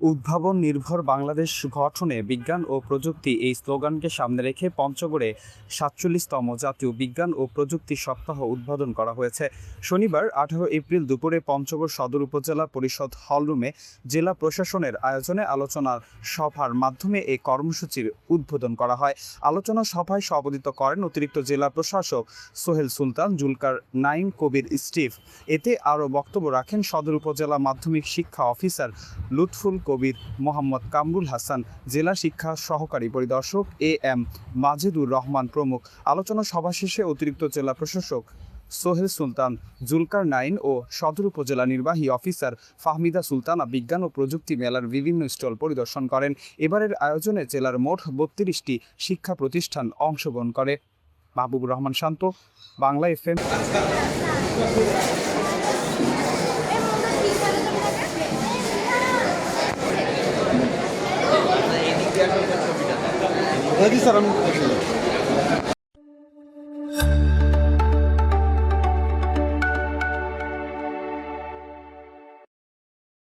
উদ্ভাবন নির্ভর বাংলাদেশ গঠনে বিজ্ঞান ও প্রযুক্তি এই স্লোগানকে সামনে রেখে পঞ্চগড়ে ৪৭তম জাতীয় বিজ্ঞান ও প্রযুক্তি সপ্তাহ উদ্বোধন করা হয়েছে। শনিবার ১৮ এপ্রিল দুপুরে পঞ্চগড় সদর উপজেলা পরিষদ হলরুমে জেলা প্রশাসনের আয়োজনে আলোচনা সভার মাধ্যমে এই কর্মসূচির উদ্বোধন করা হয়। আলোচনা সভায় সভাপতিত্ব করেন অতিরিক্ত জেলা প্রশাসক সোহেল সুলতান, জুলকার নাইন, কবির স্টিভ। এতে আরও বক্তব্য রাখেন সদর উপজেলা মাধ্যমিক শিক্ষা অফিসার লুৎফুল কবির, মোহাম্মদ কামরুল হাসান, জেলা শিক্ষা সহকারী পরিদর্শক এম মাজেদুর রহমান প্রমুখ। আলোচনা সভা শেষে অতিরিক্ত জেলা প্রশাসক সোহেল সুলতান, জুলকার নাইন ও সদর উপজেলা নির্বাহী অফিসার ফাহমিদা সুলতানা বিজ্ঞান ও প্রযুক্তি মেলার বিভিন্ন স্টল পরিদর্শন করেন। এবারের আয়োজনে জেলার মোট ৩২টি শিক্ষা প্রতিষ্ঠান অংশগ্রহণ করে। মাহবুবুর রহমান শান্ত, বাংলা FM। স্যার আমি